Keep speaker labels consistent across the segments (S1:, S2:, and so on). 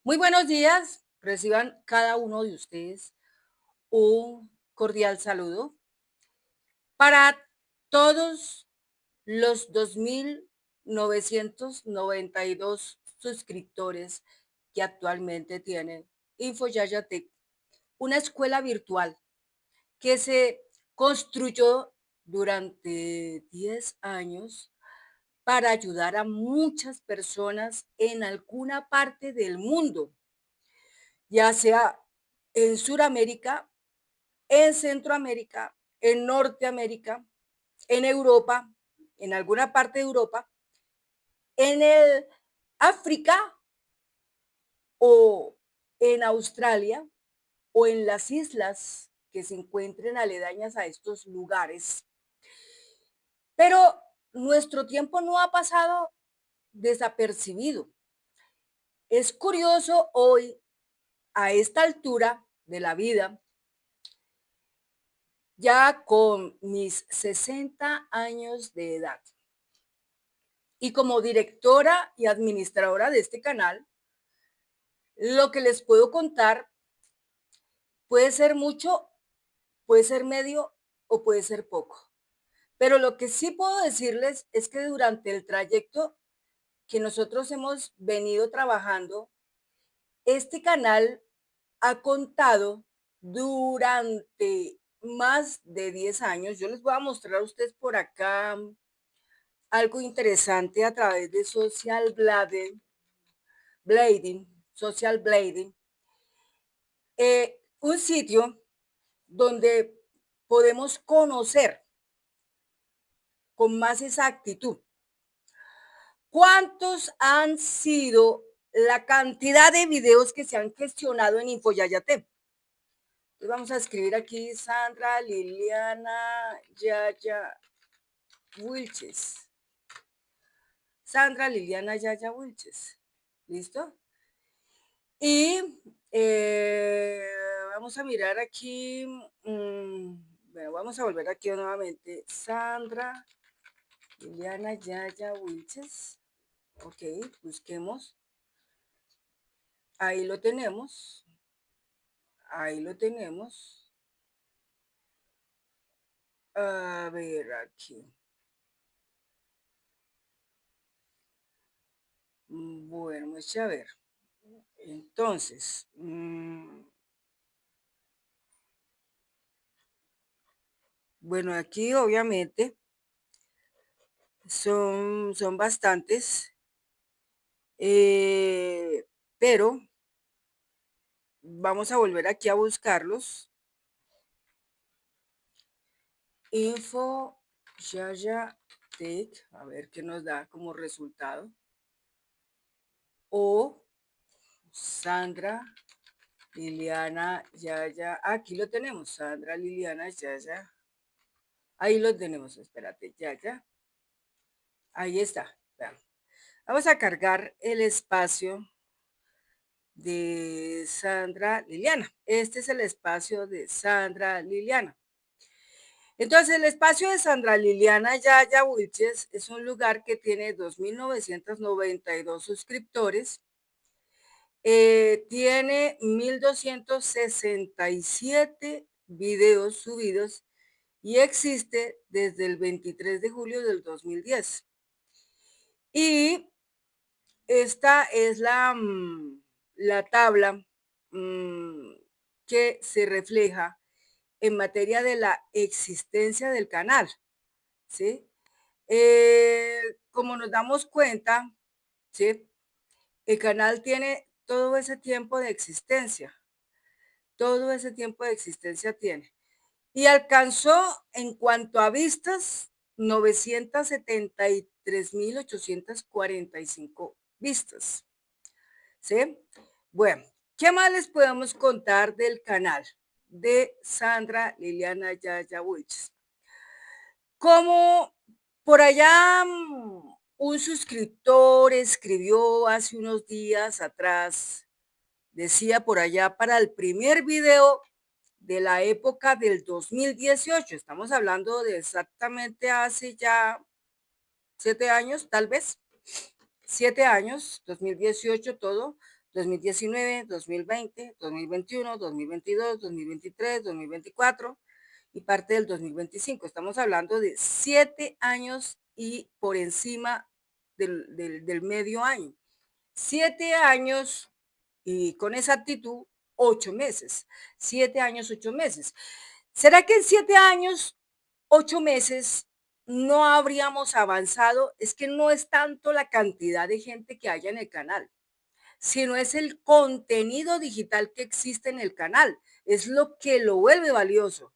S1: Muy buenos días, reciban cada uno de ustedes un cordial saludo para todos los 2.992 suscriptores que actualmente tienen InfoYayaTech, una escuela virtual que se construyó durante 10 años para ayudar a muchas personas en alguna parte del mundo, ya sea en Sudamérica, en Centroamérica, en Norteamérica, en Europa, en alguna parte de Europa, en el África o en Australia o en las islas que se encuentren aledañas a estos lugares. Pero nuestro tiempo no ha pasado desapercibido. Es curioso hoy, a esta altura de la vida, ya con mis 60 años de edad, y como directora y administradora de este canal, lo que les puedo contar puede ser mucho, puede ser medio o puede ser poco. Pero lo que sí puedo decirles es que durante el trayecto que nosotros hemos venido trabajando, este canal ha contado durante más de 10 años. Yo les voy a mostrar a ustedes por acá algo interesante a través de Social Blading, un sitio donde podemos conocer con más exactitud cuántos han sido la cantidad de videos que se han gestionado en InfoYayate. Entonces vamos a escribir aquí Sandra Liliana Yaya Wilches. Sandra Liliana Yaya Wilches. ¿Listo? Y vamos a mirar aquí, bueno, vamos a volver aquí nuevamente. Sandra Liliana Yaya Wilches. Ok, busquemos. Ahí lo tenemos. Ahí lo tenemos. A ver, aquí. Bueno, vamos a ver. Entonces, bueno, aquí obviamente son bastantes, pero vamos a volver aquí a buscarlos. Info Yaya Tech, a ver qué nos da como resultado. O Sandra Liliana Yaya, aquí lo tenemos, Sandra Liliana Yaya. Ahí lo tenemos, espérate, Yaya. Ahí está. Vean. Vamos a cargar el espacio de Sandra Liliana. Este es el espacio de Sandra Liliana. Entonces, el espacio de Sandra Liliana Yaya Wilches es un lugar que tiene 2.992 suscriptores, tiene 1.267 videos subidos y existe desde el 23 de julio del 2010. Y esta es la tabla que se refleja en materia de la existencia del canal, ¿sí? Como nos damos cuenta, ¿sí? El canal tiene todo ese tiempo de existencia, todo ese tiempo de existencia tiene. Y alcanzó en cuanto a vistas 973.845 vistas, ¿sí? Bueno, ¿qué más les podemos contar del canal de Sandra Liliana Yaya Wilches? Como por allá un suscriptor escribió hace unos días atrás, decía por allá para el primer video de la época del 2018, estamos hablando de exactamente hace ya 7 años, tal vez, 7 años, 2018 todo, 2019, 2020, 2021, 2022, 2023, 2024 y parte del 2025. Estamos hablando de 7 años y por encima del medio año. 7 años y con exactitud 8 meses. 7 años, 8 meses. ¿Será que en 7 años, 8 meses no habríamos avanzado? Es que no es tanto la cantidad de gente que haya en el canal, sino es el contenido digital que existe en el canal. Es lo que lo vuelve valioso.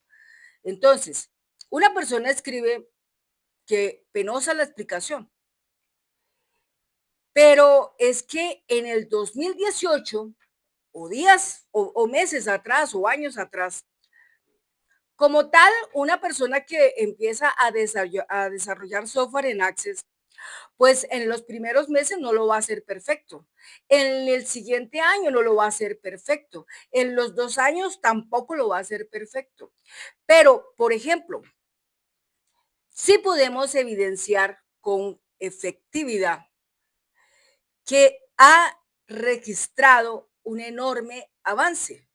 S1: Entonces, una persona escribe que penosa la explicación, pero es que en el 2018 o días o meses atrás o años atrás, como tal, una persona que empieza a desarrollar software en Access, pues en los primeros meses no lo va a hacer perfecto. En el siguiente año no lo va a hacer perfecto. En los 2 años tampoco lo va a hacer perfecto. Pero, por ejemplo, sí podemos evidenciar con efectividad que ha registrado un enorme avance,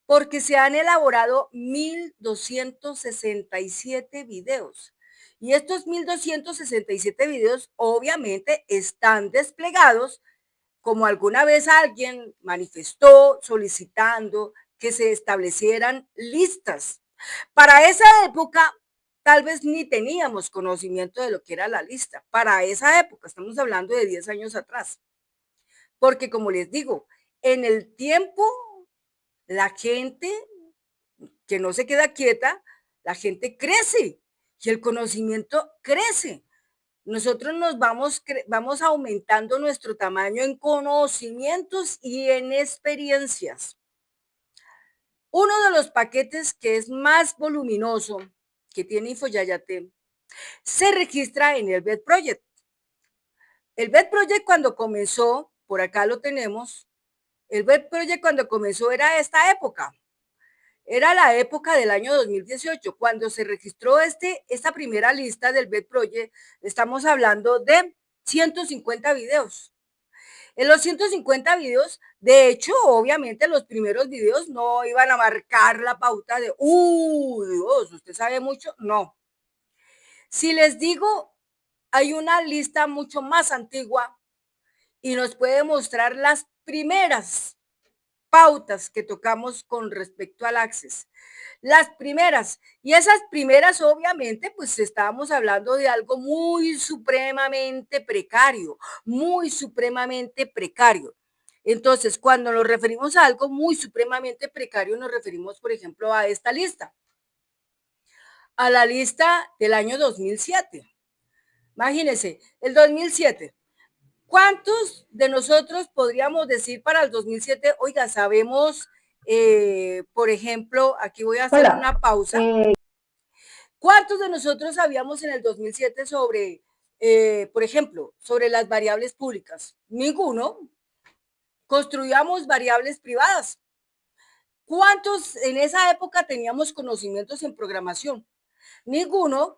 S1: porque se han elaborado 1,267 videos. Y estos 1,267 videos obviamente están desplegados, como alguna vez alguien manifestó solicitando que se establecieran listas. Para esa época, tal vez ni teníamos conocimiento de lo que era la lista. Para esa época, estamos hablando de 10 años atrás. Porque como les digo, en el tiempo, la gente que no se queda quieta, la gente crece y el conocimiento crece. Nosotros vamos aumentando nuestro tamaño en conocimientos y en experiencias. Uno de los paquetes que es más voluminoso que tiene InfoYayate se registra en el BED Project. El BED Project cuando comenzó, por acá lo tenemos, el BED Project cuando comenzó era esta época. Era la época del año 2018, cuando se registró esta primera lista del BED Project, estamos hablando de 150 videos. En los 150 videos, de hecho, obviamente los primeros videos no iban a marcar la pauta de, Dios, usted sabe mucho, no. Si les digo, hay una lista mucho más antigua y nos puede mostrar las primeras pautas que tocamos con respecto al Access. Las primeras, y esas primeras obviamente pues estábamos hablando de algo muy supremamente precario, muy supremamente precario. Entonces, cuando nos referimos a algo muy supremamente precario, nos referimos, por ejemplo, a esta lista, a la lista del año 2007. Imagínense, el 2007. ¿Cuántos de nosotros podríamos decir para el 2007, oiga, sabemos, por ejemplo, aquí voy a hacer
S2: Hola.
S1: una pausa? ¿Cuántos de nosotros sabíamos en el 2007 sobre, por ejemplo, sobre las variables públicas? Ninguno. Construíamos variables privadas. ¿Cuántos en esa época teníamos conocimientos en programación? Ninguno.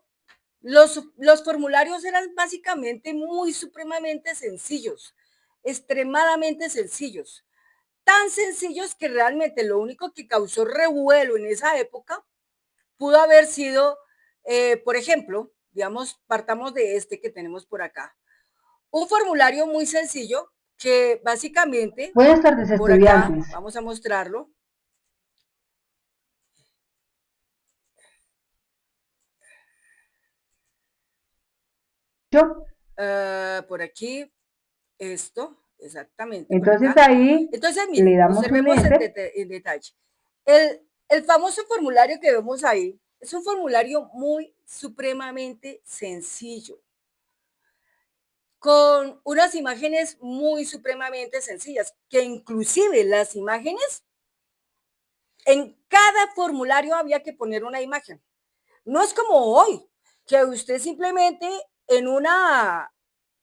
S1: Los formularios eran básicamente muy supremamente sencillos, extremadamente sencillos, tan sencillos que realmente lo único que causó revuelo en esa época pudo haber sido, por ejemplo, digamos, partamos de este que tenemos por acá, un formulario muy sencillo que básicamente,
S2: Buenas tardes,
S1: por acá,
S2: estudiantes.
S1: vamos a mostrarlo.
S2: Yo,
S1: Por aquí, esto, exactamente, por
S2: entonces
S1: acá.
S2: ahí
S1: Entonces,
S2: le
S1: mire,
S2: damos un
S1: observemos
S2: enter.
S1: en detalle. El famoso formulario que vemos ahí es un formulario muy supremamente sencillo, con unas imágenes muy supremamente sencillas, que inclusive las imágenes, en cada formulario había que poner una imagen. No es como hoy, que usted simplemente en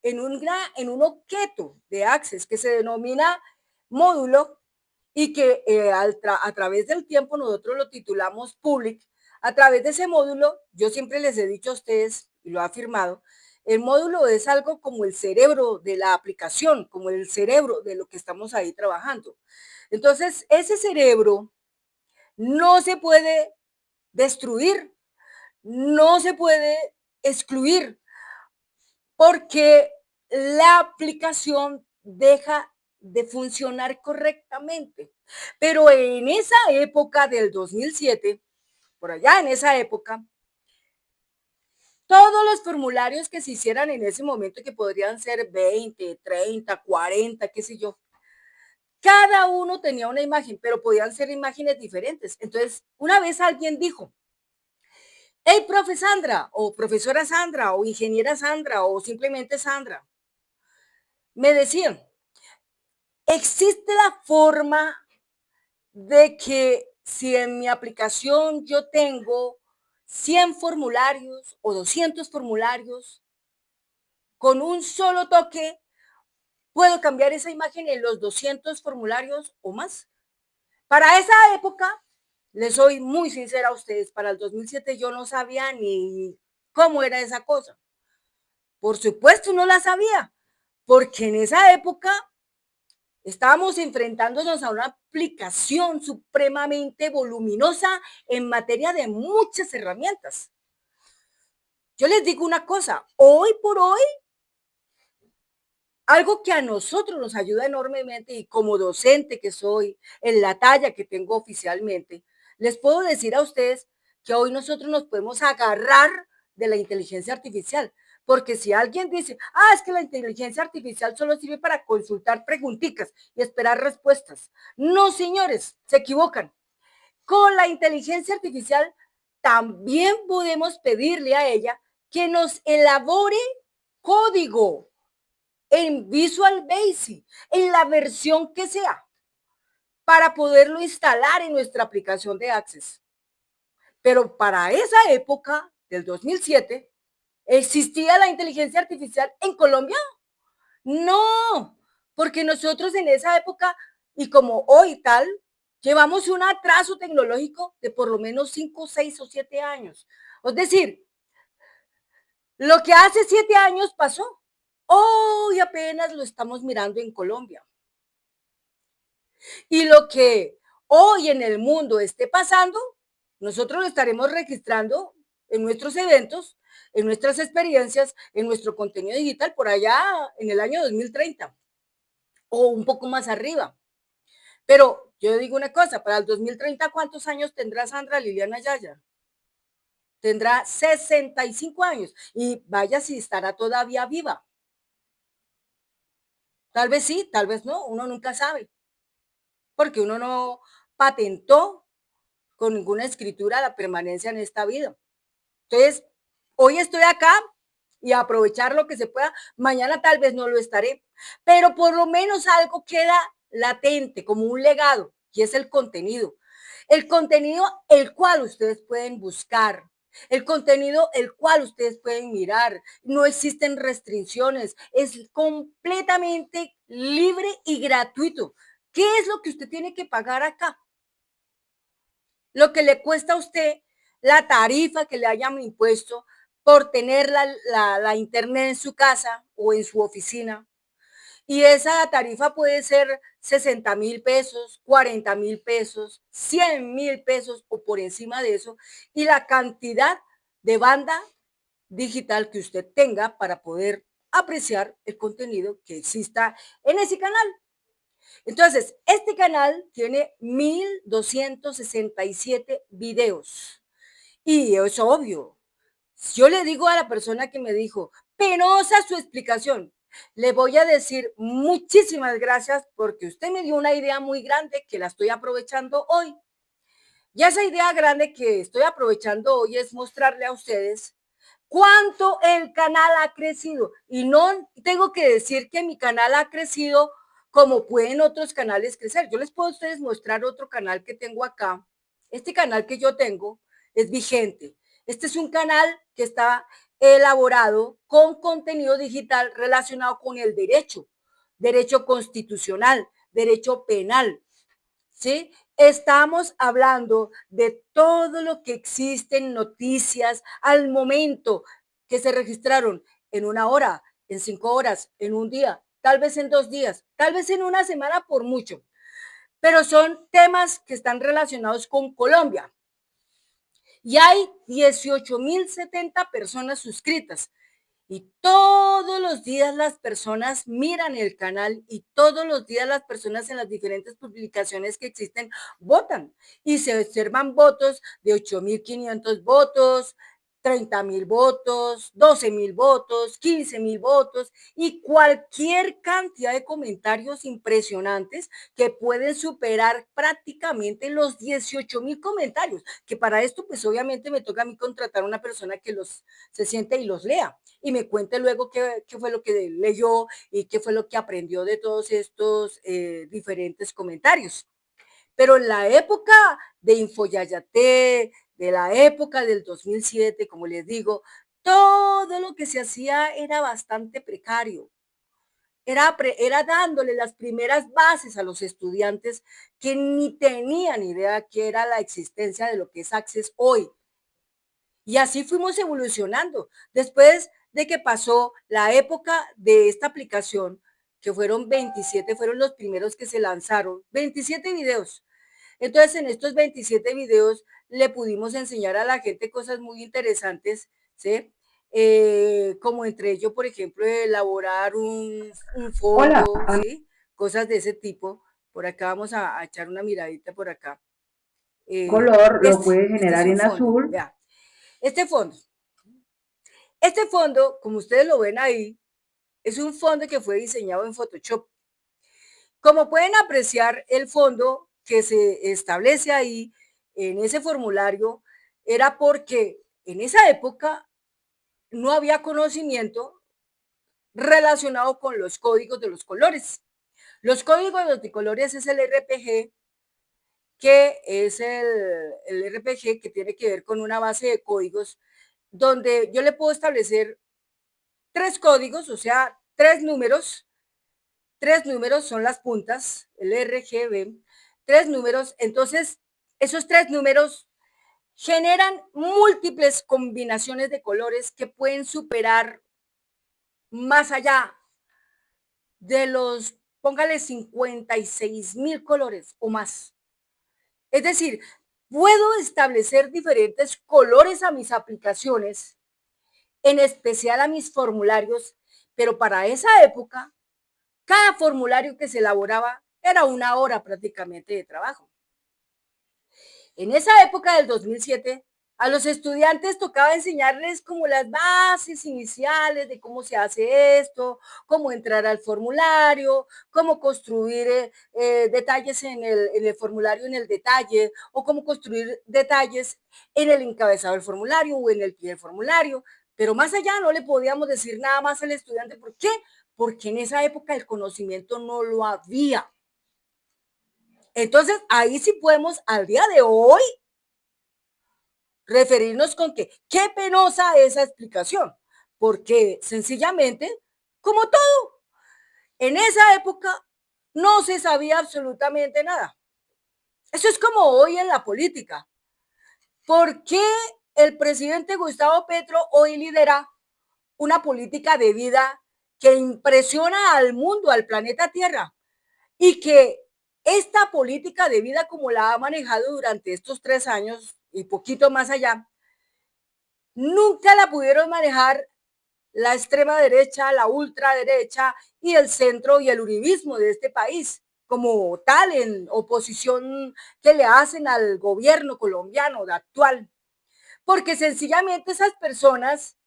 S1: en un objeto de Access que se denomina módulo y que a través del tiempo nosotros lo titulamos public. A través de ese módulo, yo siempre les he dicho a ustedes, y lo he afirmado, El módulo es algo como el cerebro de la aplicación, como el cerebro de lo que estamos ahí trabajando. Entonces, ese cerebro no se puede destruir, no se puede excluir, porque la aplicación deja de funcionar correctamente. Pero en esa época del 2007, por allá en esa época, todos los formularios que se hicieran en ese momento, que podrían ser 20, 30, 40, qué sé yo, cada uno tenía una imagen, pero podían ser imágenes diferentes. Entonces, una vez alguien dijo, hey, profe Sandra, o profesora Sandra, o ingeniera Sandra, o simplemente Sandra, me decían, existe la forma de que si en mi aplicación yo tengo 100 formularios o 200 formularios, con un solo toque puedo cambiar esa imagen en los 200 formularios o más. Para esa época, les soy muy sincera a ustedes, para el 2007 yo no sabía ni cómo era esa cosa. Por supuesto no la sabía, porque en esa época estábamos enfrentándonos a una aplicación supremamente voluminosa en materia de muchas herramientas. Yo les digo una cosa, hoy por hoy, algo que a nosotros nos ayuda enormemente y como docente que soy, en la talla que tengo oficialmente, les puedo decir a ustedes que hoy nosotros nos podemos agarrar de la inteligencia artificial. Porque si alguien dice, es que la inteligencia artificial solo sirve para consultar preguntitas y esperar respuestas. No, señores, se equivocan. Con la inteligencia artificial también podemos pedirle a ella que nos elabore código en Visual Basic, en la versión que sea, para poderlo instalar en nuestra aplicación de Access. Pero para esa época, del 2007, ¿existía la inteligencia artificial en Colombia? No, porque nosotros en esa época, y como hoy tal, llevamos un atraso tecnológico de por lo menos 5, 6 o 7 años. Es decir, lo que hace 7 años pasó, hoy apenas lo estamos mirando en Colombia. Y lo que hoy en el mundo esté pasando, nosotros lo estaremos registrando en nuestros eventos, en nuestras experiencias, en nuestro contenido digital por allá en el año 2030 o un poco más arriba. Pero yo digo una cosa, para el 2030, ¿cuántos años tendrá Sandra Liliana Yaya? Tendrá 65 años y vaya si estará todavía viva. Tal vez sí, tal vez no, uno nunca sabe, porque uno no patentó con ninguna escritura la permanencia en esta vida. Entonces, hoy estoy acá y aprovechar lo que se pueda, mañana tal vez no lo estaré, pero por lo menos algo queda latente como un legado y es el contenido el cual ustedes pueden buscar, el contenido el cual ustedes pueden mirar, no existen restricciones, es completamente libre y gratuito. ¿Qué es lo que usted tiene que pagar acá? Lo que le cuesta a usted la tarifa que le hayan impuesto por tener la internet en su casa o en su oficina. Y esa tarifa puede ser 60,000 pesos, 40,000 pesos, 100,000 pesos o por encima de eso. Y la cantidad de banda digital que usted tenga para poder apreciar el contenido que exista en ese canal. Entonces, este canal tiene 1,267 videos. Y es obvio. Yo le digo a la persona que me dijo, penosa su explicación, le voy a decir muchísimas gracias porque usted me dio una idea muy grande que la estoy aprovechando hoy. Y esa idea grande que estoy aprovechando hoy es mostrarle a ustedes cuánto el canal ha crecido. Y no tengo que decir que mi canal ha crecido como pueden otros canales crecer. Yo les puedo a ustedes mostrar otro canal que tengo acá. Este canal que yo tengo es vigente. Este es un canal que está elaborado con contenido digital relacionado con el derecho, derecho constitucional, derecho penal, ¿sí? Estamos hablando de todo lo que existen noticias al momento que se registraron en 1 hora, en 5 horas, en un día, tal vez en 2 días, tal vez en una semana por mucho, pero son temas que están relacionados con Colombia. Y hay 18.070 personas suscritas. Y todos los días las personas miran el canal y todos los días las personas en las diferentes publicaciones que existen votan. Y se observan votos de 8.500 votos, 30.000 votos, 12.000 votos, 15.000 votos y cualquier cantidad de comentarios impresionantes que pueden superar prácticamente los 18.000 comentarios, que para esto pues obviamente me toca a mí contratar a una persona que los se siente y los lea y me cuente luego qué fue lo que leyó y qué fue lo que aprendió de todos estos diferentes comentarios. Pero en la época de Infoyayate, de la época del 2007, como les digo, todo lo que se hacía era bastante precario. Era dándole las primeras bases a los estudiantes que ni tenían idea qué era la existencia de lo que es Access hoy. Y así fuimos evolucionando. Después de que pasó la época de esta aplicación, que fueron 27, fueron los primeros que se lanzaron, 27 videos. Entonces, en estos 27 videos le pudimos enseñar a la gente cosas muy interesantes, ¿sí? Como entre ellos, por ejemplo, elaborar un
S2: Hola,
S1: fondo, ¿sí? Cosas de ese tipo. Por acá vamos a echar una miradita por acá.
S2: color lo
S1: Este,
S2: puedes
S1: este es
S2: generar
S1: un
S2: en
S1: fondo,
S2: azul.
S1: vea. Este fondo, este fondo, como ustedes lo ven ahí, es un fondo que fue diseñado en Photoshop. Como pueden apreciar, el fondo que se establece ahí en ese formulario era porque en esa época no había conocimiento relacionado con los códigos de los colores. Los códigos de los colores es el RPG, que es el RPG que tiene que ver con una base de códigos donde yo le puedo establecer 3 códigos, o sea, 3 números. 3 números son las puntas, el RGB, 3 números. Entonces, esos 3 números generan múltiples combinaciones de colores que pueden superar más allá de los, póngale 56.000 colores o más. Es decir, puedo establecer diferentes colores a mis aplicaciones, en especial a mis formularios, pero para esa época cada formulario que se elaboraba era 1 hora prácticamente de trabajo. En esa época del 2007, a los estudiantes tocaba enseñarles como las bases iniciales de cómo se hace esto, cómo entrar al formulario, cómo construir detalles en el formulario, en el detalle, o cómo construir detalles en el encabezado del formulario o en el pie del formulario. Pero más allá no le podíamos decir nada más al estudiante. ¿Por qué? Porque en esa época el conocimiento no lo había. Entonces, ahí sí podemos, al día de hoy, referirnos con que qué penosa esa explicación, porque sencillamente, como todo, en esa época no se sabía absolutamente nada. Eso es como hoy en la política. ¿Por qué el presidente Gustavo Petro hoy lidera una política de vida que impresiona al mundo, al planeta Tierra? Y que esta política de vida como la ha manejado durante estos 3 años y poquito más allá, nunca la pudieron manejar la extrema derecha, la ultraderecha y el centro y el uribismo de este país, como tal en oposición que le hacen al gobierno colombiano actual. Porque sencillamente esas personas,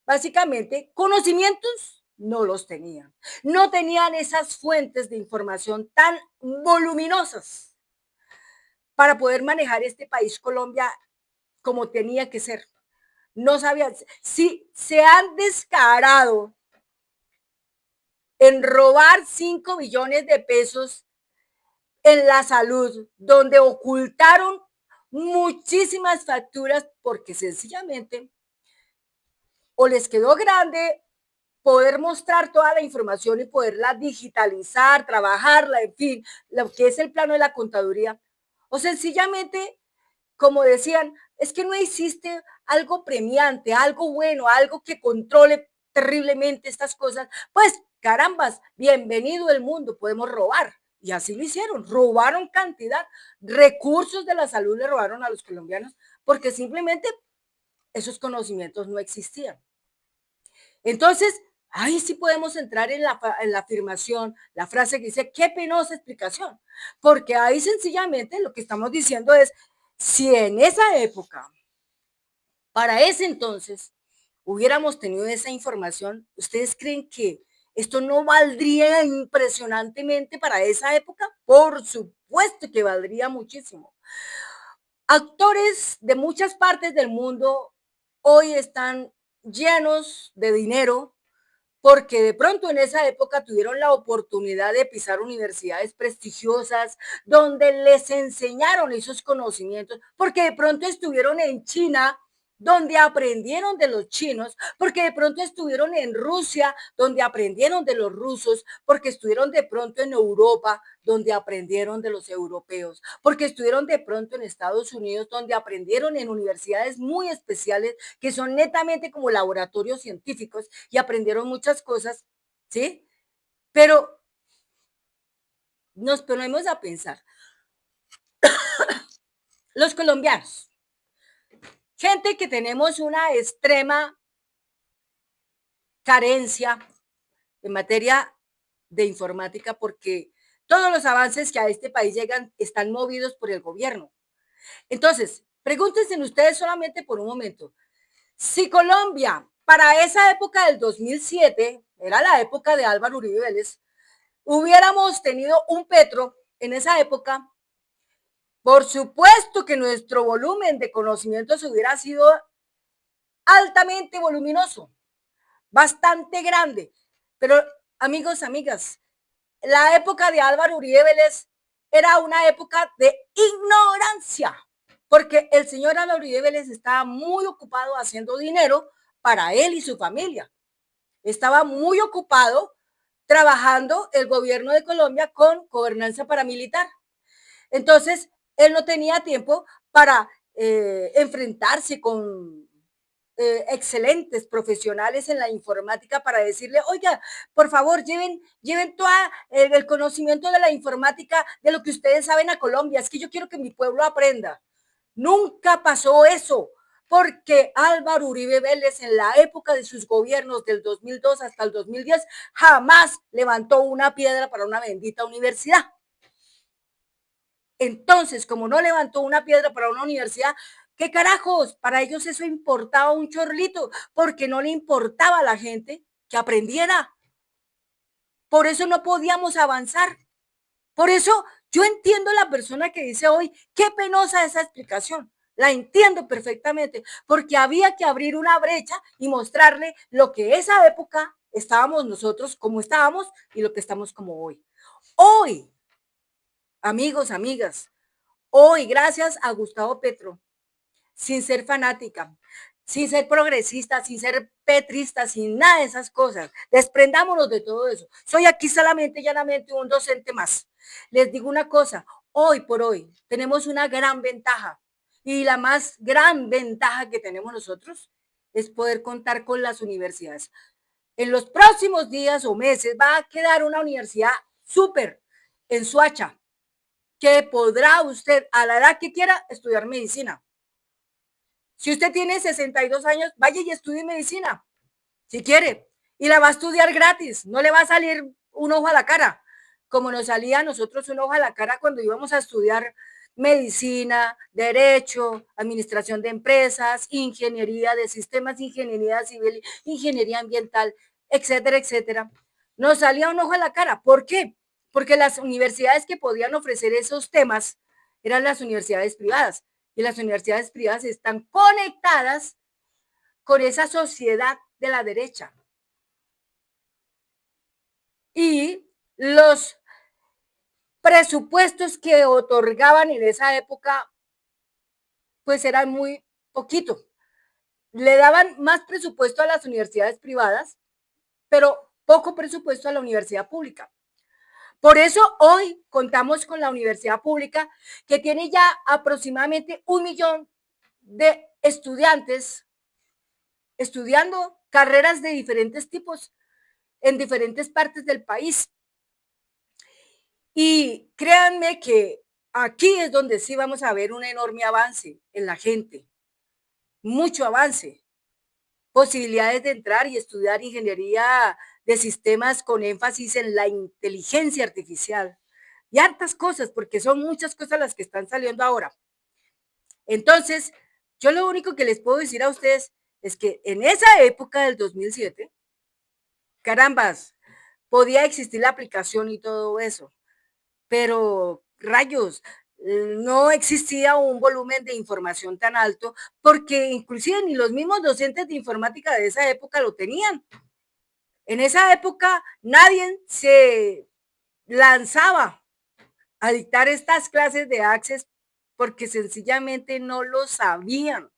S1: básicamente, conocimientos no los tenían. No tenían esas fuentes de información tan voluminosas para poder manejar este país Colombia como tenía que ser. No sabían, si se han descarado en robar 5 billones de pesos en la salud, donde ocultaron muchísimas facturas porque sencillamente o les quedó grande poder mostrar toda la información y poderla digitalizar, trabajarla, en fin, lo que es el plano de la contaduría, o sencillamente, como decían, es que no existe algo premiante, algo bueno, algo que controle terriblemente estas cosas, pues carambas, bienvenido el mundo, podemos robar. Y así lo hicieron, robaron cantidad, recursos de la salud le robaron a los colombianos porque simplemente esos conocimientos no existían. Entonces, ahí sí podemos entrar en la afirmación, la frase que dice, qué penosa explicación, porque ahí sencillamente lo que estamos diciendo es, si en esa época, para ese entonces, hubiéramos tenido esa información, ¿ustedes creen que esto no valdría impresionantemente para esa época? Por supuesto que valdría muchísimo. Actores de muchas partes del mundo hoy están llenos de dinero porque de pronto en esa época tuvieron la oportunidad de pisar universidades prestigiosas donde les enseñaron esos conocimientos, porque de pronto estuvieron en China donde aprendieron de los chinos, porque de pronto estuvieron en Rusia, donde aprendieron de los rusos, porque estuvieron de pronto en Europa, donde aprendieron de los europeos, porque estuvieron de pronto en Estados Unidos, donde aprendieron en universidades muy especiales que son netamente como laboratorios científicos y aprendieron muchas cosas, ¿sí? Pero nos ponemos a pensar, los colombianos, gente que tenemos una extrema carencia en materia de informática porque todos los avances que a este país llegan están movidos por el gobierno. Entonces, pregúntense ustedes solamente por un momento, si Colombia para esa época del 2007, era la época de Álvaro Uribe Vélez, hubiéramos tenido un Petro en esa época, por supuesto que nuestro volumen de conocimientos hubiera sido altamente voluminoso, bastante grande. Pero amigos, amigas, la época de Álvaro Uribe Vélez era una época de ignorancia, porque el señor Álvaro Uribe Vélez estaba muy ocupado haciendo dinero para él y su familia. Estaba muy ocupado trabajando el gobierno de Colombia con gobernanza paramilitar. Entonces, él no tenía tiempo para enfrentarse con excelentes profesionales en la informática para decirle, oiga, por favor, lleven todo el conocimiento de la informática de lo que ustedes saben a Colombia. Es que yo quiero que mi pueblo aprenda. Nunca pasó eso, porque Álvaro Uribe Vélez en la época de sus gobiernos del 2002 hasta el 2010 jamás levantó una piedra para una bendita universidad. Entonces, como no levantó una piedra para una universidad, ¿qué carajos? Para ellos eso importaba un chorlito, porque no le importaba a la gente que aprendiera. Por eso no podíamos avanzar. Por eso yo entiendo a la persona que dice hoy, qué penosa esa explicación. La entiendo perfectamente, porque había que abrir una brecha y mostrarle lo que esa época estábamos nosotros, como estábamos, y lo que estamos como hoy. Hoy, amigos, amigas, hoy, gracias a Gustavo Petro, sin ser fanática, sin ser progresista, sin ser petrista, sin nada de esas cosas. Desprendámonos de todo eso. Soy aquí solamente, llanamente, un docente más. Les digo una cosa, hoy por hoy tenemos una gran ventaja y la más gran ventaja que tenemos nosotros es poder contar con las universidades. En los próximos días o meses va a quedar una universidad súper en Soacha, que podrá usted a la edad que quiera estudiar medicina. Si usted tiene 62 años, vaya y estudie medicina, si quiere, y la va a estudiar gratis, no le va a salir un ojo a la cara, como nos salía a nosotros un ojo a la cara cuando íbamos a estudiar medicina, derecho, administración de empresas, ingeniería de sistemas, ingeniería civil, ingeniería ambiental, etcétera, etcétera. Nos salía un ojo a la cara. ¿Por qué? Porque las universidades que podían ofrecer esos temas eran las universidades privadas, y las universidades privadas están conectadas con esa sociedad de la derecha. Y los presupuestos que otorgaban en esa época, pues eran muy poquito. Le daban más presupuesto a las universidades privadas, pero poco presupuesto a la universidad pública. Por eso hoy contamos con la universidad pública, que tiene ya aproximadamente 1 millón de estudiantes estudiando carreras de diferentes tipos en diferentes partes del país. Y créanme que aquí es donde sí vamos a ver un enorme avance en la gente, mucho avance, posibilidades de entrar y estudiar ingeniería de sistemas con énfasis en la inteligencia artificial y hartas cosas, porque son muchas cosas las que están saliendo ahora. Entonces, yo lo único que les puedo decir a ustedes es que en esa época del 2007, carambas, podía existir la aplicación y todo eso, pero rayos, no existía un volumen de información tan alto porque inclusive ni los mismos docentes de informática de esa época lo tenían. En esa época nadie se lanzaba a dictar estas clases de Access porque sencillamente no lo sabían.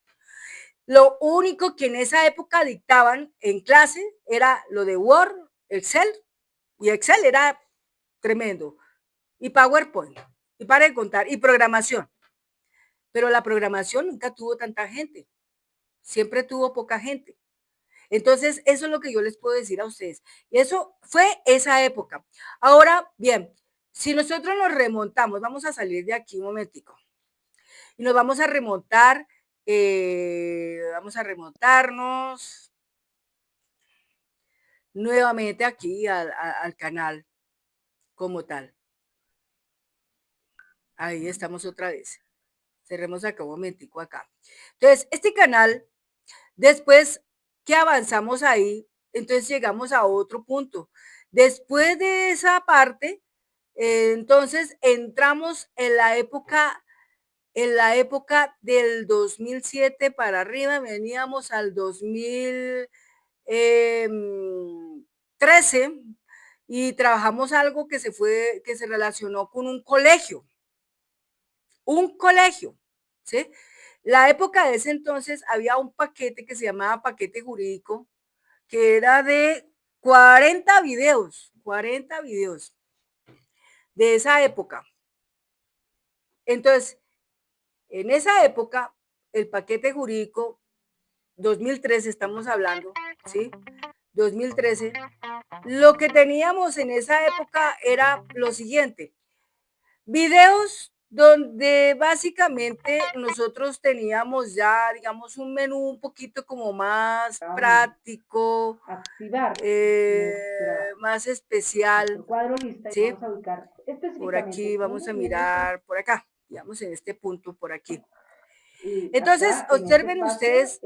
S1: Lo único que en esa época dictaban en clase era lo de Word, Excel, y Excel era tremendo, y PowerPoint, y para de contar, y programación. Pero la programación nunca tuvo tanta gente, siempre tuvo poca gente. Entonces, eso es lo que yo les puedo decir a ustedes. Y eso fue esa época. Ahora, bien, si nosotros nos remontamos, vamos a salir de aquí un momentico, y nos vamos a remontar, vamos a remontarnos nuevamente aquí al canal como tal. Ahí estamos otra vez. Cerremos acá un momentico acá. Entonces, este canal, después que avanzamos ahí, entonces llegamos a otro punto. Después de esa parte, entonces entramos en la época del 2007 para arriba, veníamos al 2013 y trabajamos algo que se relacionó con un colegio, ¿sí? La época de ese entonces había un paquete que se llamaba paquete jurídico, que era de 40 videos de esa época. Entonces, en esa época, el paquete jurídico 2013 estamos hablando, ¿sí? 2013. Lo que teníamos en esa época era lo siguiente: videos donde básicamente nosotros teníamos ya, digamos, un menú un poquito como más práctico, más especial,
S2: cuadro lista y
S1: ¿sí?
S2: vamos a ubicar
S1: Por aquí vamos a mirar, por acá, digamos en este punto, por aquí.
S2: Y
S1: Entonces,
S2: acá en este
S1: observen
S2: espacio
S1: ustedes,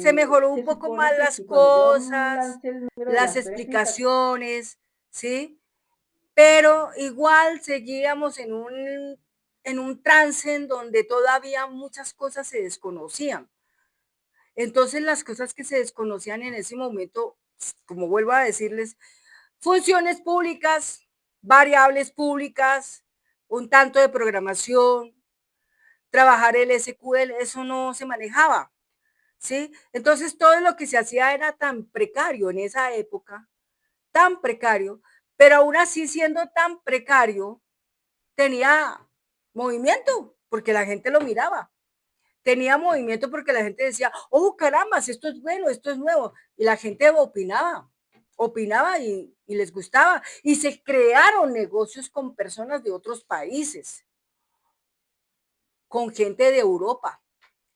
S1: se mejoró un
S2: se
S1: poco
S2: supone
S1: más
S2: que
S1: las
S2: si cuando yo
S1: cosas,
S2: lance el número de
S1: las
S2: las preguntas,
S1: explicaciones, ¿sí? Pero igual seguíamos en un trance en donde todavía muchas cosas se desconocían. Entonces, las cosas que se desconocían en ese momento, como vuelvo a decirles, funciones públicas, variables públicas, un tanto de programación, trabajar el SQL, eso no se manejaba, ¿sí? Entonces, todo lo que se hacía era tan precario en esa época, tan precario, pero aún así siendo tan precario, tenía movimiento, porque la gente lo miraba. Tenía movimiento porque la gente decía, oh, caramba, esto es bueno, esto es nuevo. Y la gente opinaba y les gustaba. Y se crearon negocios con personas de otros países, con gente de Europa,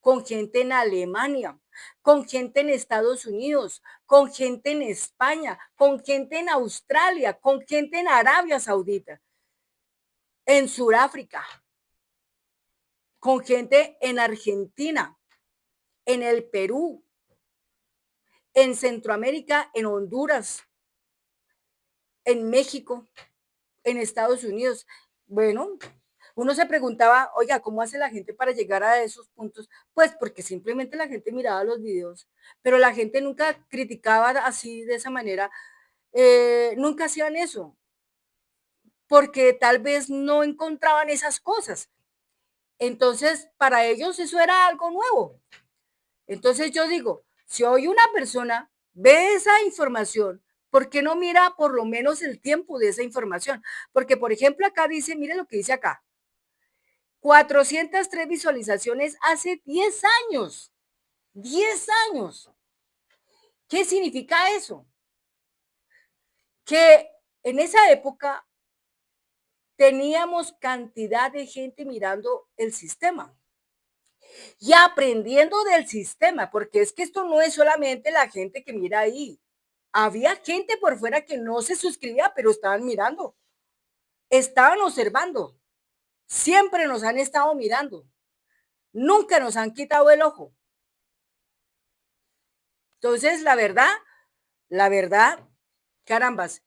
S1: con gente en Alemania, con gente en Estados Unidos, con gente en España, con gente en Australia, con gente en Arabia Saudita, en Sudáfrica, con gente en Argentina, en el Perú, en Centroamérica, en Honduras, en México, en Estados Unidos. Bueno, uno se preguntaba, oiga, ¿cómo hace la gente para llegar a esos puntos? Pues porque simplemente la gente miraba los videos, pero la gente nunca criticaba así de esa manera, nunca hacían eso, porque tal vez no encontraban esas cosas. Entonces, para ellos eso era algo nuevo. Entonces yo digo, si hoy una persona ve esa información, ¿por qué no mira por lo menos el tiempo de esa información? Porque, por ejemplo, acá dice, miren lo que dice acá, 403 visualizaciones hace 10 años, 10 años. ¿Qué significa eso? Que en esa época teníamos cantidad de gente mirando el sistema y aprendiendo del sistema, porque es que esto no es solamente la gente que mira ahí. Había gente por fuera que no se suscribía, pero estaban mirando, estaban observando. Siempre nos han estado mirando. Nunca nos han quitado el ojo. Entonces, la verdad, carambas,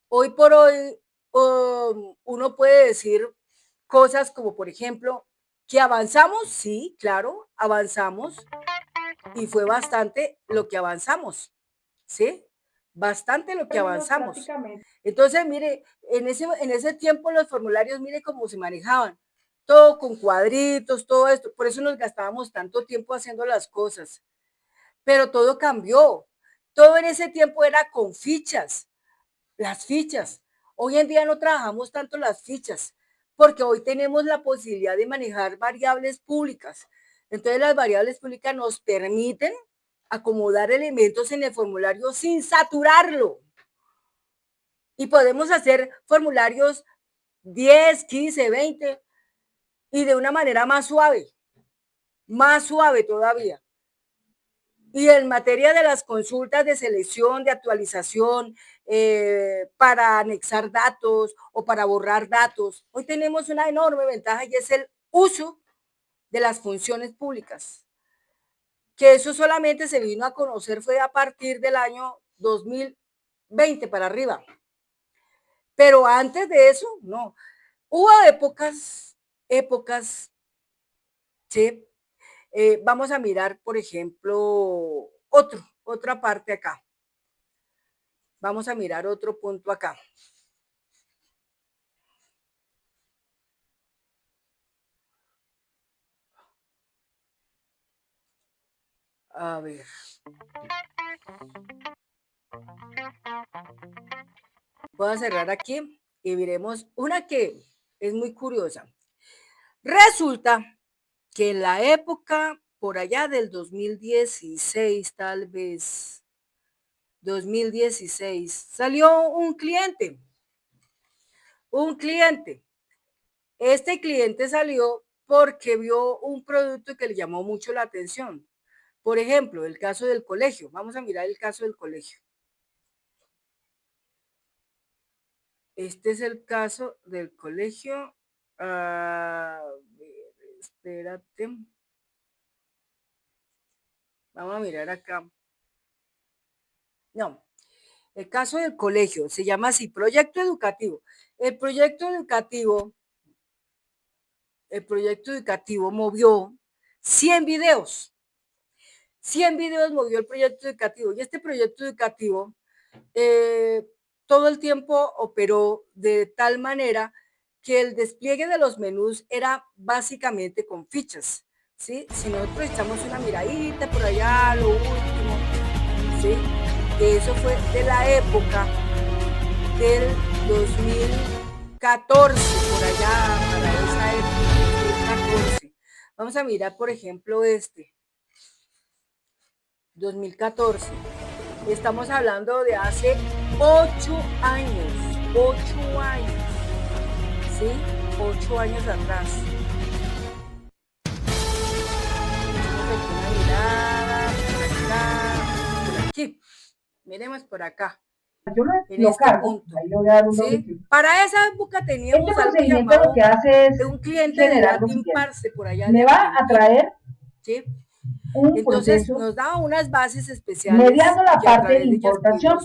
S1: hoy por hoy uno puede decir cosas como, por ejemplo, que avanzamos, sí, claro, avanzamos, y fue bastante lo que avanzamos, ¿sí? Bastante lo que avanzamos. Entonces, mire, en ese tiempo los formularios, mire cómo se manejaban, todo con cuadritos, todo esto, por eso nos gastábamos tanto tiempo haciendo las cosas, pero todo cambió. Todo en ese tiempo era con fichas, las fichas. Hoy en día no trabajamos tanto las fichas, porque hoy tenemos la posibilidad de manejar variables públicas. Entonces las variables públicas nos permiten acomodar elementos en el formulario sin saturarlo. Y podemos hacer formularios 10, 15, 20 y de una manera más suave todavía. Y en materia de las consultas de selección, de actualización, para anexar datos o para borrar datos, hoy tenemos una enorme ventaja y es el uso de las funciones públicas. Que eso solamente se vino a conocer fue a partir del año 2020 para arriba. Pero antes de eso, no. Hubo épocas, ¿sí? Vamos a mirar, por ejemplo, otra parte acá. Vamos a mirar otro punto acá. A ver. Voy a cerrar aquí y veremos una que es muy curiosa. Resulta que en la época, por allá del 2016, tal vez, 2016, salió un cliente. Este cliente salió porque vio un producto que le llamó mucho la atención. Por ejemplo, el caso del colegio. Vamos a mirar el caso del colegio. Este es el caso del colegio. Espérate. Vamos a mirar acá. No, el caso del colegio se llama así, proyecto educativo. El proyecto educativo movió 100 videos. 100 videos movió el proyecto educativo y este proyecto educativo todo el tiempo operó de tal manera que el despliegue de los menús era básicamente con fichas, ¿sí? Si nosotros echamos una miradita por allá, lo último, ¿sí? Que eso fue de la época del 2014, por allá, para esa época, 2014. Vamos a mirar, por ejemplo, 2014. Estamos hablando de hace 8 años, 8 años, ¿sí? 8 años atrás. Una mirada por acá, por aquí. Miremos por acá.
S2: Yo lo cargo, ahí le voy a dar un
S1: ¿sí? Para esa época teníamos
S2: algo llamado lo que hace es
S1: de un cliente de edad imparse por allá.
S2: Me va a traer,
S1: ¿sí? Entonces nos daba unas bases especiales.
S2: Mediando la parte de importación.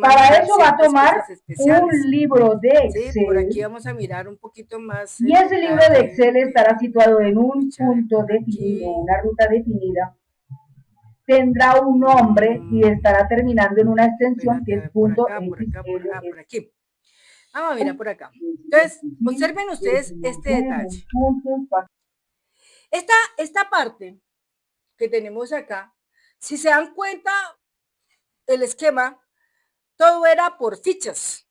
S2: Para eso va a tomar un libro de Excel.
S1: ¿sí? Por aquí vamos a mirar un poquito más.
S2: Y ese libro de Excel estará situado en un punto definido, una ruta definida. Tendrá un nombre y estará terminando en una extensión que es punto
S1: por aquí. Vamos a mirar por acá. Entonces, observen ustedes este detalle. Esta parte que tenemos acá, si se dan cuenta, el esquema, todo era por fichas.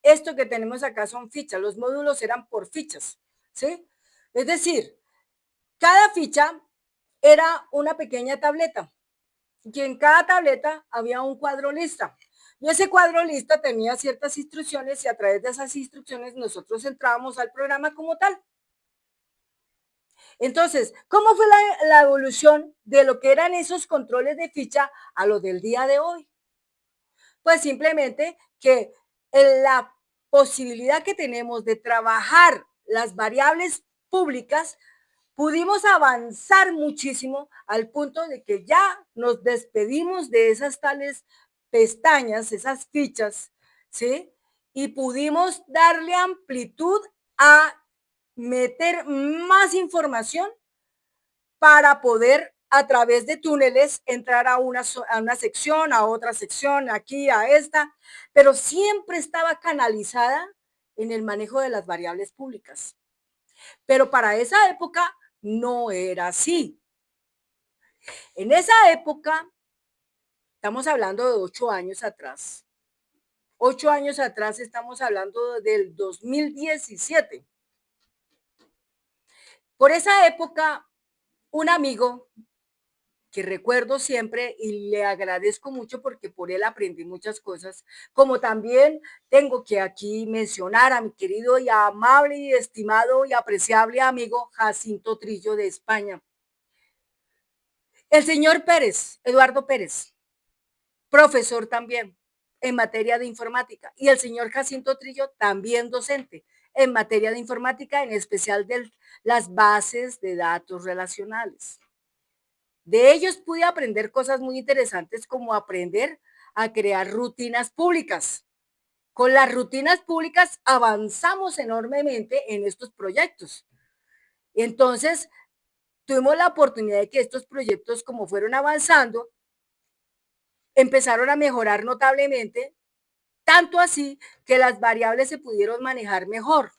S1: Esto que tenemos acá son fichas, los módulos eran por fichas, ¿sí? Es decir, cada ficha era una pequeña tableta. Y en cada tableta había un cuadro lista. Y ese cuadro lista tenía ciertas instrucciones y a través de esas instrucciones nosotros entrábamos al programa como tal. Entonces, ¿cómo fue la evolución de lo que eran esos controles de ficha a lo del día de hoy? Pues simplemente que la posibilidad que tenemos de trabajar las variables públicas, pudimos avanzar muchísimo al punto de que ya nos despedimos de esas tales pestañas, esas fichas, ¿sí? Y pudimos darle amplitud a meter más información para poder a través de túneles entrar a una sección, a otra sección, aquí, a esta, pero siempre estaba canalizada en el manejo de las variables públicas. Pero para esa época no era así. En esa época, estamos hablando de 8 años atrás. 8 años atrás estamos hablando del 2017. Por esa época, un amigo que recuerdo siempre y le agradezco mucho porque por él aprendí muchas cosas, como también tengo que aquí mencionar a mi querido y amable y estimado y apreciable amigo Jacinto Trillo de España. El señor Pérez, Eduardo Pérez, profesor también en materia de informática, y el señor Jacinto Trillo también docente en materia de informática, en especial de las bases de datos relacionales. De ellos pude aprender cosas muy interesantes como aprender a crear rutinas públicas. Con las rutinas públicas avanzamos enormemente en estos proyectos. Entonces, tuvimos la oportunidad de que estos proyectos, como fueron avanzando, empezaron a mejorar notablemente, tanto así que las variables se pudieron manejar mejor.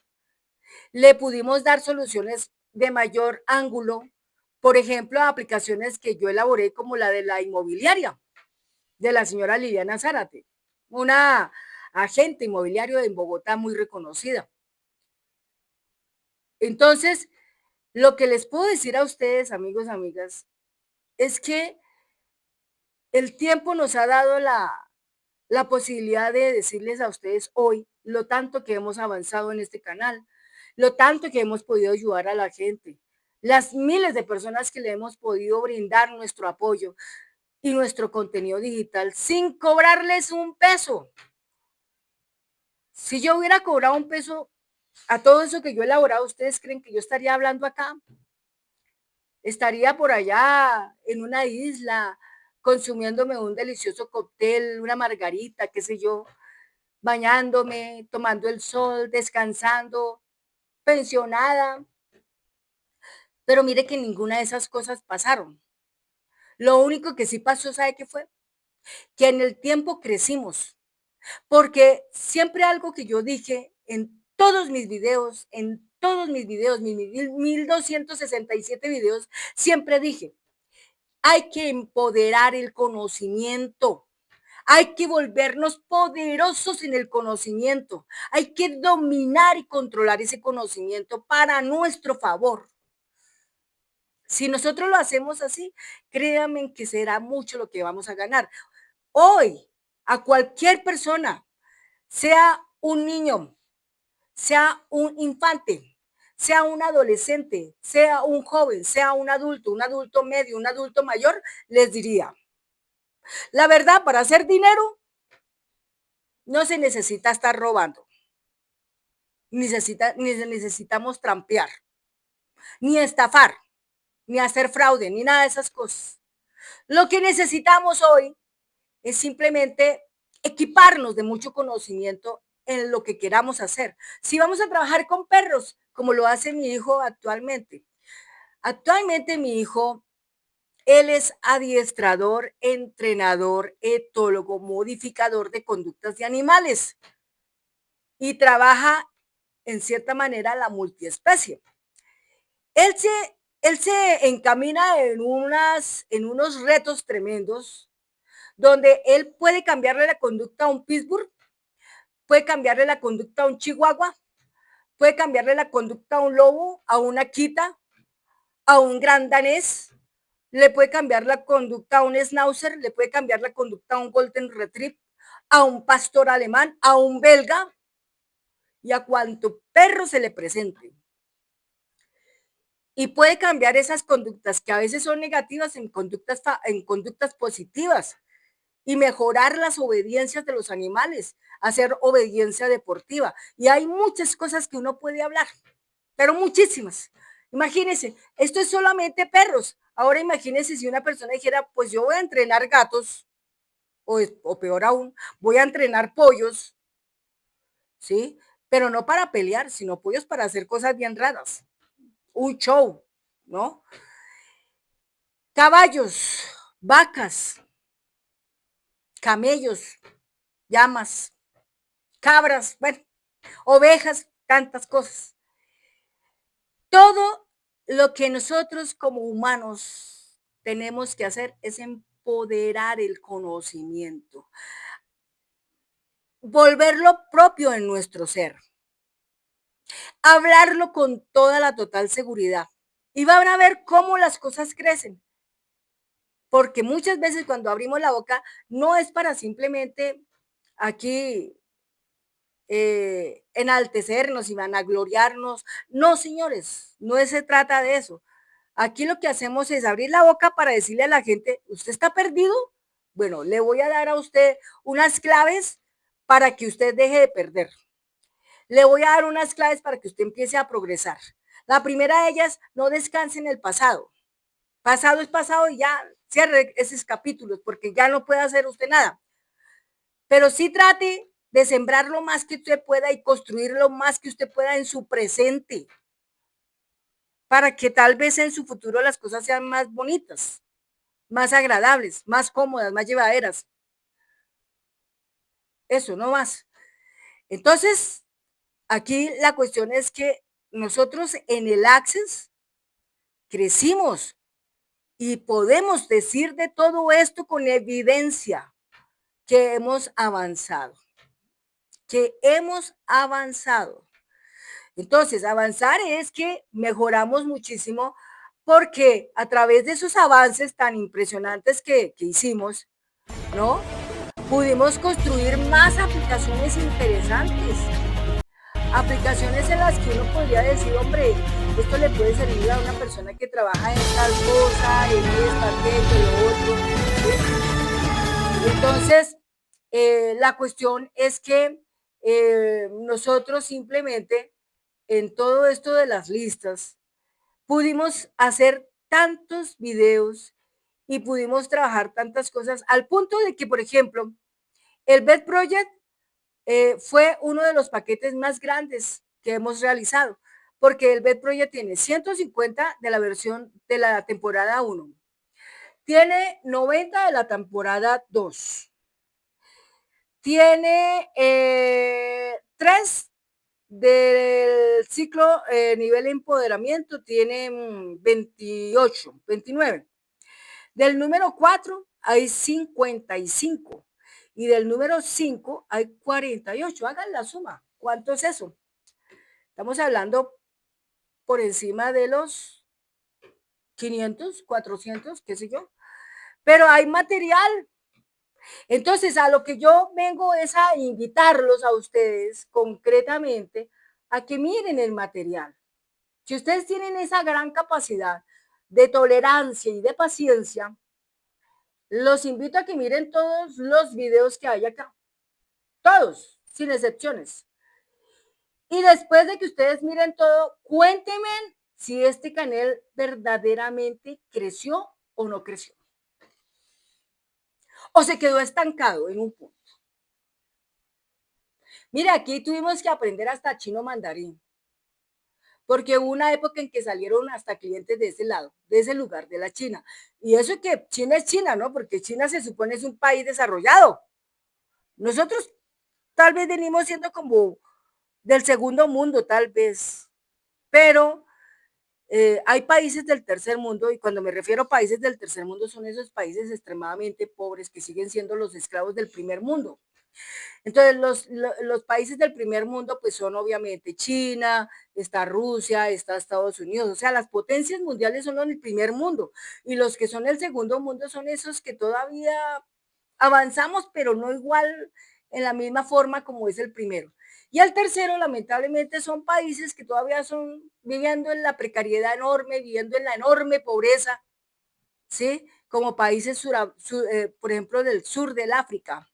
S1: Le pudimos dar soluciones de mayor ángulo, por ejemplo, a aplicaciones que yo elaboré como la de la inmobiliaria, de la señora Liliana Zárate, una agente inmobiliario en Bogotá muy reconocida. Entonces, lo que les puedo decir a ustedes, amigos, amigas, es que el tiempo nos ha dado la posibilidad de decirles a ustedes hoy lo tanto que hemos avanzado en este canal, lo tanto que hemos podido ayudar a la gente, las miles de personas que le hemos podido brindar nuestro apoyo y nuestro contenido digital sin cobrarles un peso. Si yo hubiera cobrado un peso a todo eso que yo he elaborado, ¿ustedes creen que yo estaría hablando acá? Estaría por allá en una isla consumiéndome un delicioso cóctel, una margarita, qué sé yo, bañándome, tomando el sol, descansando, pensionada. Pero mire que ninguna de esas cosas pasaron. Lo único que sí pasó, ¿sabe qué fue? Que en el tiempo crecimos, porque siempre algo que yo dije en todos mis videos, mis 1267 videos, siempre dije, hay que empoderar el conocimiento. Hay que volvernos poderosos en el conocimiento. Hay que dominar y controlar ese conocimiento para nuestro favor. Si nosotros lo hacemos así, créanme que será mucho lo que vamos a ganar. Hoy, a cualquier persona, sea un niño, sea un infante, sea un adolescente, sea un joven, sea un adulto medio, un adulto mayor, les diría, la verdad, para hacer dinero no se necesita estar robando, ni necesitamos trampear, ni estafar, ni hacer fraude, ni nada de esas cosas. Lo que necesitamos hoy es simplemente equiparnos de mucho conocimiento en lo que queramos hacer. Si vamos a trabajar con perros, como lo hace mi hijo actualmente. Actualmente mi hijo, él es adiestrador, entrenador, etólogo, modificador de conductas de animales y trabaja en cierta manera la multiespecie. Él se, él se encamina en unos retos tremendos donde él puede cambiarle la conducta a un pitbull, puede cambiarle la conducta a un chihuahua, puede cambiarle la conducta a un lobo, a una quita, a un gran danés, le puede cambiar la conducta a un schnauzer, le puede cambiar la conducta a un golden retriever, a un pastor alemán, a un belga y a cuanto perro se le presente. Y puede cambiar esas conductas que a veces son negativas en conductas positivas y mejorar las obediencias de los animales, hacer obediencia deportiva. Y hay muchas cosas que uno puede hablar, pero muchísimas. Imagínense, esto es solamente perros. Ahora imagínense si una persona dijera, pues yo voy a entrenar gatos, o peor aún, voy a entrenar pollos, ¿sí? Pero no para pelear, sino pollos para hacer cosas bien raras. Un show, ¿no? Caballos, vacas, camellos, llamas, cabras, bueno, ovejas, tantas cosas. Todo lo que nosotros como humanos tenemos que hacer es empoderar el conocimiento, volverlo propio en nuestro ser, hablarlo con toda la total seguridad. Y van a ver cómo las cosas crecen. Porque muchas veces cuando abrimos la boca no es para simplemente aquí enaltecernos y vanagloriarnos. No, señores, no se trata de eso. Aquí lo que hacemos es abrir la boca para decirle a la gente, ¿usted está perdido? Bueno, le voy a dar a usted unas claves para que usted deje de perder. Le voy a dar unas claves para que usted empiece a progresar. La primera de ellas, no descanse en el pasado. Pasado es pasado y ya cierre esos capítulos porque ya no puede hacer usted nada. Pero sí trate de sembrar lo más que usted pueda y construir lo más que usted pueda en su presente para que tal vez en su futuro las cosas sean más bonitas, más agradables, más cómodas, más llevaderas. Eso, no más. Entonces, aquí la cuestión es que nosotros en el Access crecimos y podemos decir de todo esto con evidencia que hemos avanzado, que hemos avanzado. Entonces, avanzar es que mejoramos muchísimo porque a través de esos avances tan impresionantes que hicimos, ¿no? Pudimos construir más aplicaciones interesantes, aplicaciones en las que uno podría decir, hombre, esto le puede servir a una persona que trabaja en tal cosa, en esta, aquello, lo otro. ¿Sí? Entonces, la cuestión es que nosotros simplemente en todo esto de las listas pudimos hacer tantos videos y pudimos trabajar tantas cosas al punto de que, por ejemplo, el BED Project fue uno de los paquetes más grandes que hemos realizado, porque el BED Project tiene 150 de la versión de la temporada 1, tiene 90 de la temporada 2, tiene 3 del ciclo nivel de empoderamiento, tiene 28, 29. Del número 4 hay 55 y del número 5 hay 48. Hagan la suma. ¿Cuánto es eso? Estamos hablando por encima de los 500, 400, qué sé yo. Pero hay material. Entonces, a lo que yo vengo es a invitarlos a ustedes concretamente a que miren el material. Si ustedes tienen esa gran capacidad de tolerancia y de paciencia, los invito a que miren todos los videos que hay acá. Todos, sin excepciones. Y después de que ustedes miren todo, cuéntenme si este canal verdaderamente creció o no creció. O se quedó estancado en un punto. Mire, aquí tuvimos que aprender hasta chino mandarín. Porque hubo una época en que salieron hasta clientes de ese lado, de ese lugar, de la China. Y eso que China es China, ¿no? Porque China se supone es un país desarrollado. Nosotros tal vez venimos siendo como del segundo mundo, tal vez. Pero hay países del tercer mundo, y cuando me refiero a países del tercer mundo son esos países extremadamente pobres que siguen siendo los esclavos del primer mundo. Entonces, los países del primer mundo, pues son obviamente China, está Rusia, está Estados Unidos, o sea, las potencias mundiales son los del primer mundo, y los que son el segundo mundo son esos que todavía avanzamos, pero no igual en la misma forma como es el primero. Y el tercero, lamentablemente, son países que todavía son viviendo en la precariedad enorme, viviendo en la enorme pobreza, ¿sí? Como países, por ejemplo, del sur del África,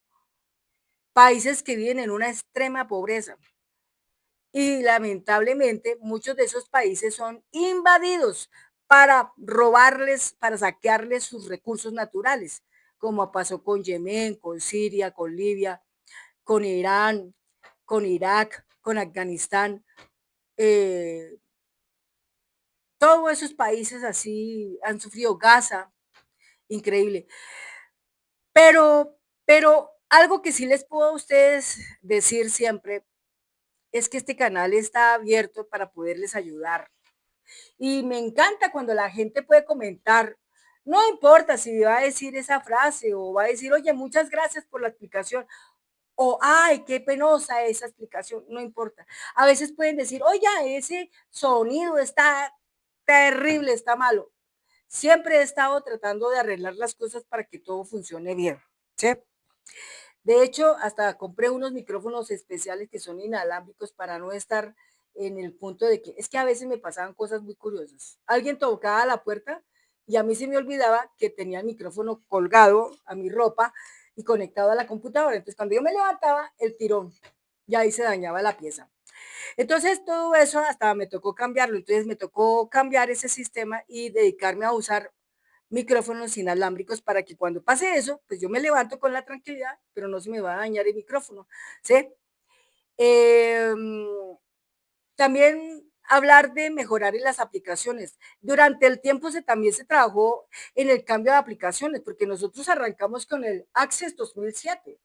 S1: países que viven en una extrema pobreza. Y lamentablemente muchos de esos países son invadidos para robarles, para saquearles sus recursos naturales, como pasó con Yemen, con Siria, con Libia, con Irán, con Irak, con Afganistán. Eh, todos esos países así han sufrido, Gaza, increíble. Pero algo que sí les puedo a ustedes decir siempre es que este canal está abierto para poderles ayudar. Y me encanta cuando la gente puede comentar, no importa si va a decir esa frase o va a decir, oye, muchas gracias por la explicación, o ay, qué penosa esa explicación, no importa. A veces pueden decir, oye, ese sonido está terrible, está malo. Siempre he estado tratando de arreglar las cosas para que todo funcione bien, ¿sí? De hecho, hasta compré unos micrófonos especiales que son inalámbricos para no estar en el punto de que es que a veces me pasaban cosas muy curiosas. Alguien tocaba la puerta y a mí se me olvidaba que tenía el micrófono colgado a mi ropa y conectado a la computadora. Entonces, cuando yo me levantaba, el tirón y ahí se dañaba la pieza. Entonces, todo eso hasta me tocó cambiarlo. Entonces, me tocó cambiar ese sistema y dedicarme a usar micrófonos inalámbricos para que cuando pase eso, pues yo me levanto con la tranquilidad, pero no se me va a dañar el micrófono, ¿sí? Eh, También hablar de mejorar en las aplicaciones. Durante el tiempo también se trabajó en el cambio de aplicaciones, porque nosotros arrancamos con el Access 2007,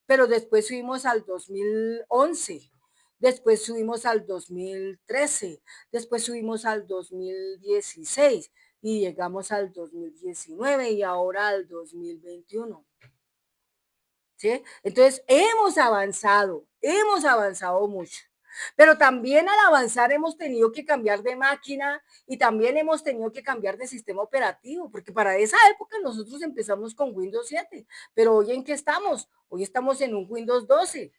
S1: pero después subimos al 2011, después subimos al 2013, después subimos al 2016 y llegamos al 2019 y ahora al 2021. ¿Sí? Entonces, hemos avanzado mucho. Pero también al avanzar hemos tenido que cambiar de máquina y también hemos tenido que cambiar de sistema operativo, porque para esa época nosotros empezamos con Windows 7, pero hoy en qué estamos? Hoy estamos en un Windows 12.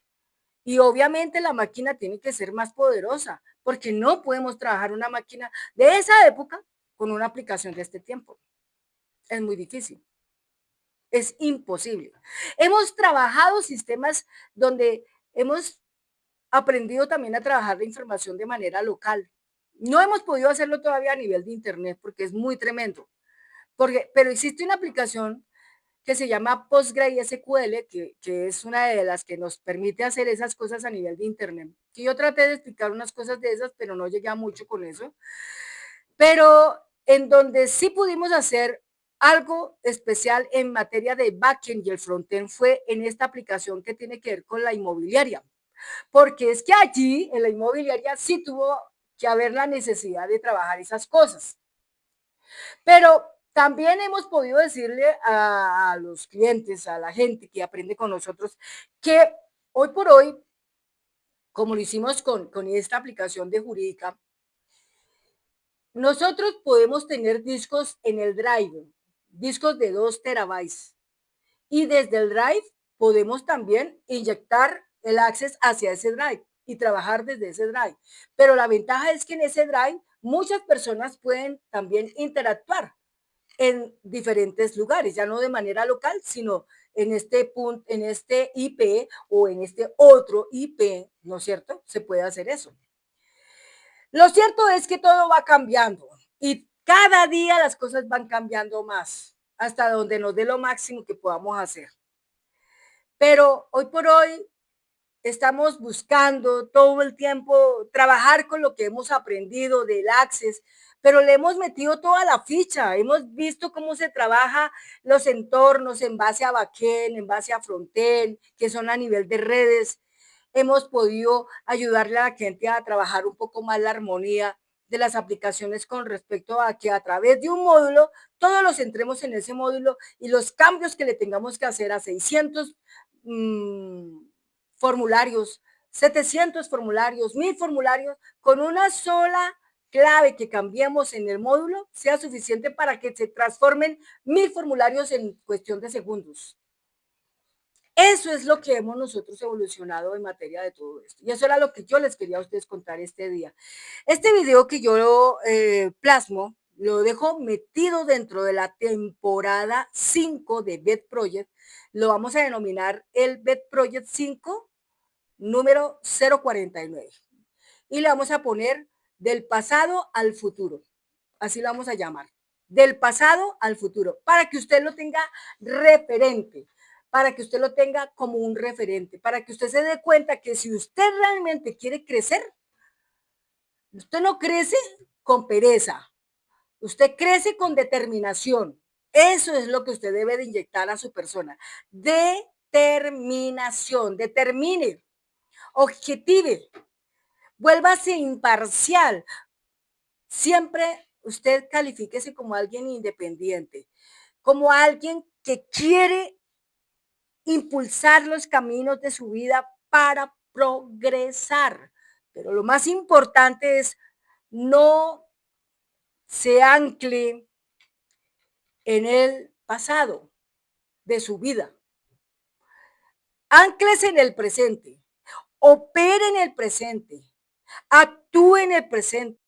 S1: Y obviamente la máquina tiene que ser más poderosa, porque no podemos trabajar una máquina de esa época con una aplicación de este tiempo. Es muy difícil. Es imposible. Hemos trabajado sistemas donde hemos aprendido también a trabajar la información de manera local. No hemos podido hacerlo todavía a nivel de Internet porque es muy tremendo. Pero existe una aplicación que se llama PostgreSQL, que es una de las que nos permite hacer esas cosas a nivel de Internet. Y yo traté de explicar unas cosas de esas, pero no llegué a mucho con eso. Pero en donde sí pudimos hacer algo especial en materia de backend y el frontend fue en esta aplicación que tiene que ver con la inmobiliaria, porque es que allí en la inmobiliaria sí tuvo que haber la necesidad de trabajar esas cosas. Pero también hemos podido decirle a los clientes, a la gente que aprende con nosotros, que hoy por hoy, como lo hicimos con esta aplicación de jurídica, nosotros podemos tener discos en el drive, discos de 2 terabytes. Y desde el drive podemos también inyectar el access hacia ese drive y trabajar desde ese drive. Pero la ventaja es que en ese drive muchas personas pueden también interactuar en diferentes lugares, ya no de manera local, sino en este punto, en este IP o en este otro IP, ¿no es cierto? Se puede hacer eso. Lo cierto es que todo va cambiando y cada día las cosas van cambiando más, hasta donde nos dé lo máximo que podamos hacer. Pero hoy por hoy estamos buscando todo el tiempo trabajar con lo que hemos aprendido del Access, pero le hemos metido toda la ficha, hemos visto cómo se trabaja los entornos en base a backend, en base a frontend, que son a nivel de redes. Hemos podido ayudarle a la gente a trabajar un poco más la armonía de las aplicaciones con respecto a que a través de un módulo, todos los entremos en ese módulo y los cambios que le tengamos que hacer a 600 formularios, 700 formularios, 1000 formularios, con una sola clave que cambiemos en el módulo sea suficiente para que se transformen 1000 formularios en cuestión de segundos. Eso es lo que hemos nosotros evolucionado en materia de todo esto. Y eso era lo que yo les quería a ustedes contar este día. Este video que yo plasmo, lo dejo metido dentro de la temporada 5 de BET Project. Lo vamos a denominar el BET Project 5, número 049. Y le vamos a poner del pasado al futuro. Así lo vamos a llamar. Del pasado al futuro. Para que usted lo tenga referente, para que usted lo tenga como un referente, para que usted se dé cuenta que si usted realmente quiere crecer, usted no crece con pereza, usted crece con determinación. Eso es lo que usted debe de inyectar a su persona. Determinación, determine, objetive, vuélvase imparcial. Siempre usted califíquese como alguien independiente, como alguien que quiere impulsar los caminos de su vida para progresar. Pero lo más importante es no se ancle en el pasado de su vida. Ánclese en el presente, opere en el presente, actúe en el presente.